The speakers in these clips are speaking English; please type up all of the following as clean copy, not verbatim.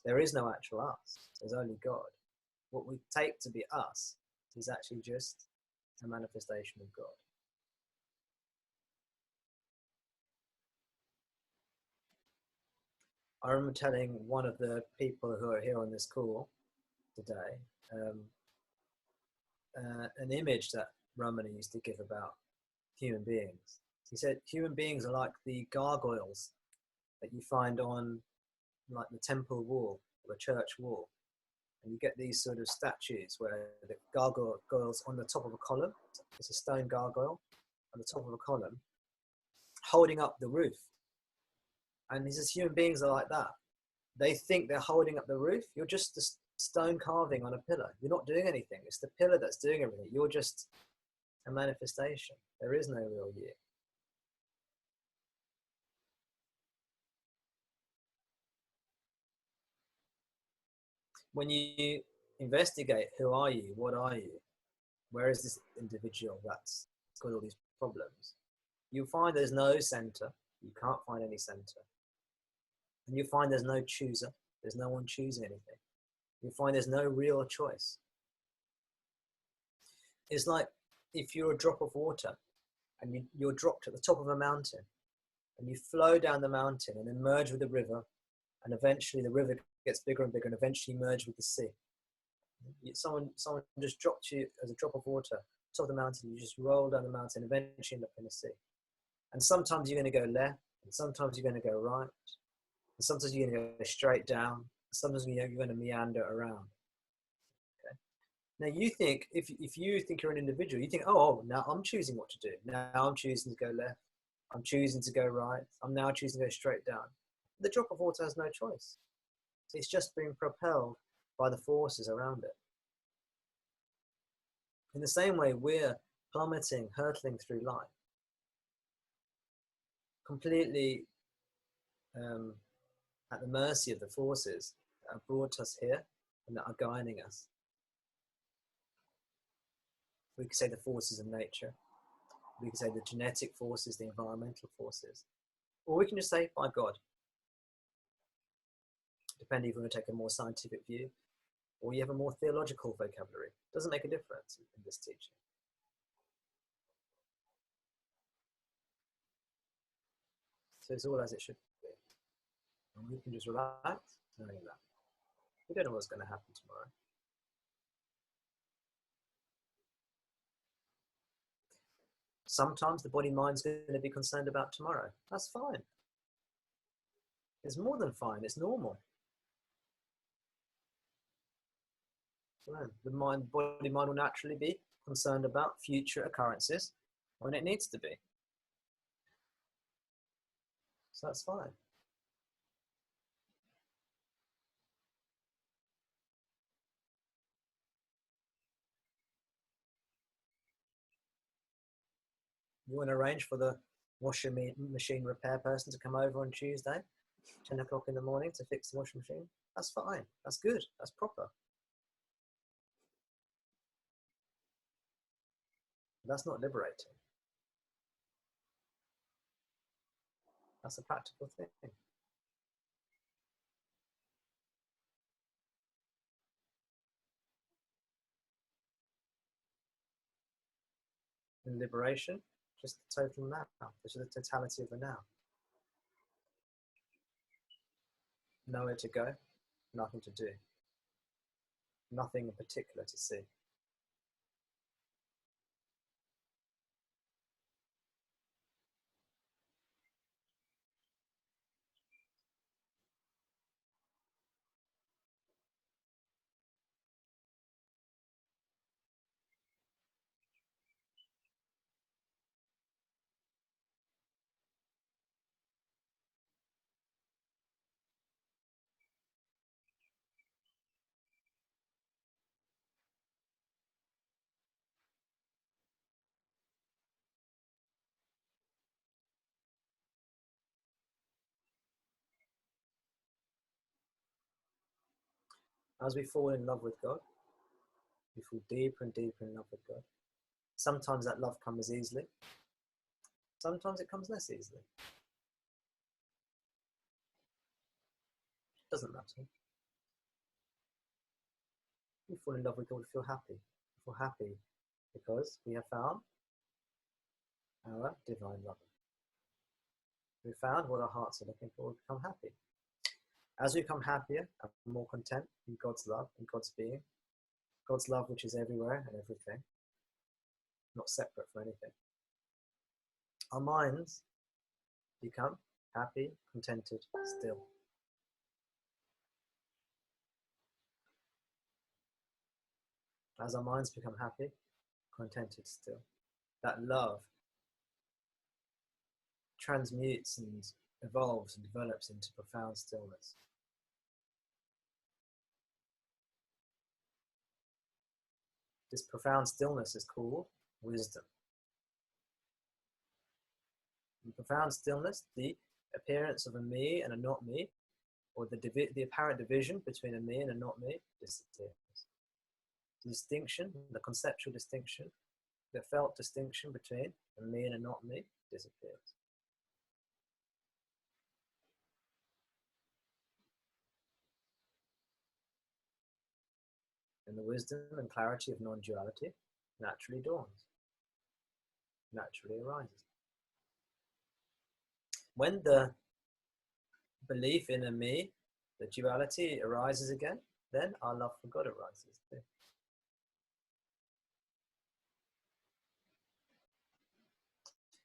There is no actual us. There's only God. What we take to be us is actually just a manifestation of God. I remember telling one of the people who are here on this call today an image that Ramana used to give about human beings. He said human beings are like the gargoyles that you find on like the temple wall or the church wall. And you get these sort of statues where the gargoyle's on the top of a column. It's a stone gargoyle on the top of a column holding up the roof. And he says human beings are like that. They think they're holding up the roof. You're just a stone carving on a pillar. You're not doing anything. It's the pillar that's doing everything. You're just a manifestation. There is no real you. When you investigate who are you, what are you, where is this individual that's got all these problems, you'll find there's no center. You can't find any center. And you find there's no chooser. There's no one choosing anything. You find there's no real choice. It's like if you're a drop of water and you're dropped at the top of a mountain and you flow down the mountain and then merge with the river, and eventually the river gets bigger and bigger and eventually merge with the sea. Someone just dropped you as a drop of water top of the mountain. You just roll down the mountain, eventually end up in the sea. And sometimes you're going to go left, and sometimes you're going to go right, and sometimes you're going to go straight down, sometimes you're going to meander around. Okay. Now you think, if you think you're an individual, you think, oh, now I'm choosing what to do. Now I'm choosing to go left. I'm choosing to go right. I'm now choosing to go straight down. The drop of water has no choice. It's just being propelled by the forces around it. In the same way, we're plummeting, hurtling through life, completely at the mercy of the forces that have brought us here and that are guiding us. We could say the forces of nature. We could say the genetic forces, the environmental forces. Or we can just say by God. Depending if you want to take a more scientific view or you have a more theological vocabulary. It doesn't make a difference in this teaching. So it's all as it should be. And we can just relax knowing that. We don't know what's going to happen tomorrow. Sometimes the body-mind's going to be concerned about tomorrow. That's fine. It's more than fine. It's normal. The body-mind will naturally be concerned about future occurrences when it needs to be. So that's fine. You want to arrange for the washing machine repair person to come over on Tuesday, 10 o'clock in the morning to fix the washing machine? That's fine. That's good. That's proper. That's not liberating. That's a practical thing. In liberation, just the total now, just the totality of the now. Nowhere to go, nothing to do, nothing in particular to see. As we fall in love with God, we fall deeper and deeper in love with God. Sometimes that love comes easily. Sometimes it comes less easily. It doesn't matter. we fall in love, we feel happy. We feel happy because we have found our divine love. We found what our hearts are looking for, we become happy. As we become happier and more content in God's love, in God's being, God's love which is everywhere and everything, not separate from anything, our minds become happy, contented, still. As our minds become happy, contented, still, that love transmutes and evolves and develops into profound stillness. This profound stillness is called wisdom. In profound stillness, the appearance of a me and a not me, or the apparent division between a me and a not me, disappears. The distinction, the conceptual distinction, the felt distinction between a me and a not me disappears. And the wisdom and clarity of non-duality naturally dawns, naturally arises. When the belief in a me, the duality arises again, then our love for God arises too.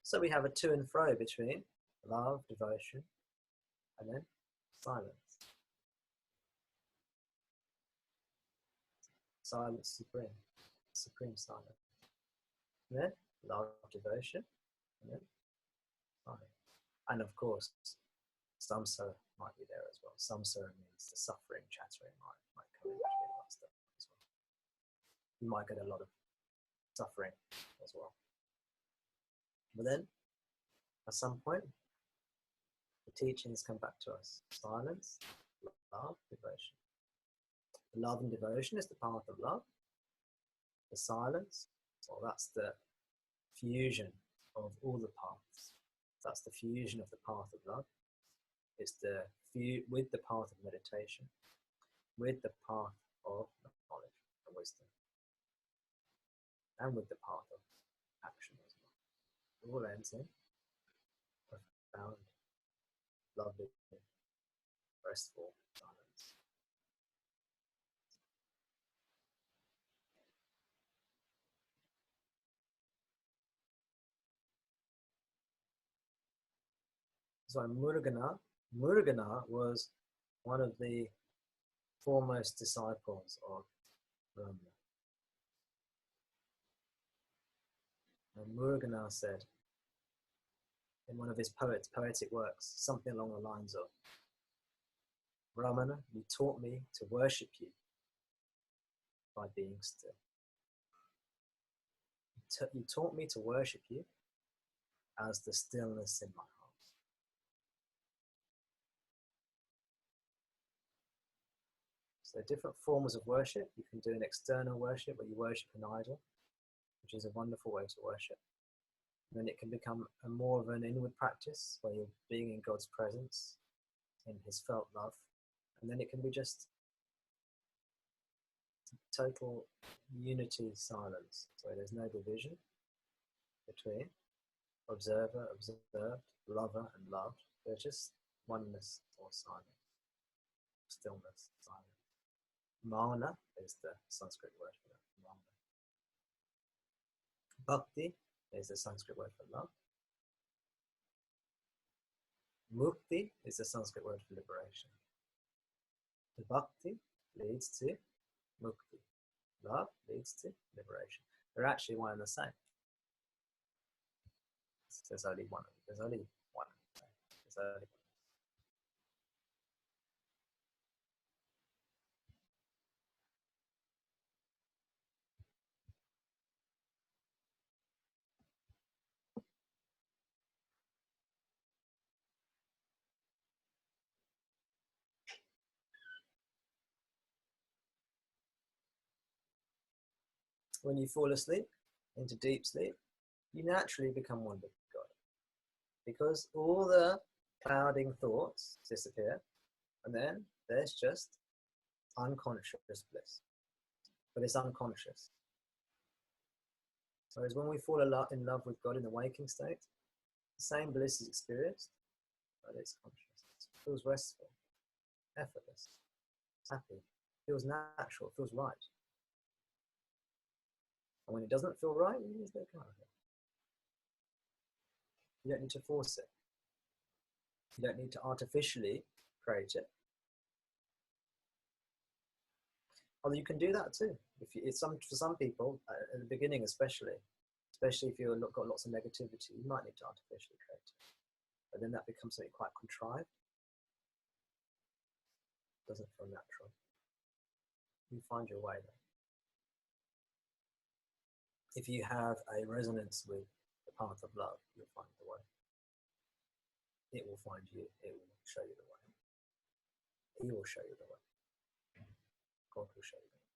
So we have a to and fro between love, devotion, and then silence. Silence supreme, supreme silence. And then love, devotion, and then silence. And of course, samsara might be there as well. Samsara means the suffering, chattering might come in between that stuff as well. You might get a lot of suffering as well. But then, at some point, the teachings come back to us. Silence, love, devotion. The love and devotion is the path of love. The silence, well, that's the fusion of all the paths. That's the fusion of the path of love. It's with the path of meditation, with the path of knowledge and wisdom, and with the path of action as well. It all ends in profound, lovely, restful silence. So Muruggana was one of the foremost disciples of Brahma. And Muruggana said in one of his poetic works, something along the lines of, Brahmana, you taught me to worship you by being still. You taught me to worship you as the stillness in my heart. So different forms of worship. You can do an external worship where you worship an idol, which is a wonderful way to worship. And then it can become more of an inward practice where you're being in God's presence, in his felt love. And then it can be just total unity silence, so there's no division between observer, observed, lover and loved. There's just oneness or silence, stillness, silence. Mauna is the Sanskrit word for that. Mauna. Bhakti is the Sanskrit word for love. Mukti is the Sanskrit word for liberation. The bhakti leads to mukti. Love leads to liberation. They're actually one and the same. There's only one. There's only one. There's only one. When you fall asleep into deep sleep, you naturally become one with God, because all the clouding thoughts disappear, and then there's just unconscious bliss. but it's unconscious. Whereas when we fall in love with God in the waking state, the same bliss is experienced, but it's conscious. It feels restful, effortless, happy, feels natural, feels right. And when it doesn't feel right, you just let go of it. You don't need to force it. You don't need to artificially create it. Although you can do that too. For some people, at the beginning especially if you've got lots of negativity, you might need to artificially create it. But then that becomes something quite contrived. It doesn't feel natural. You find your way there. If you have a resonance with the path of love, you'll find the way. It will find you. It will show you the way. He will show you the way. God will show you the way.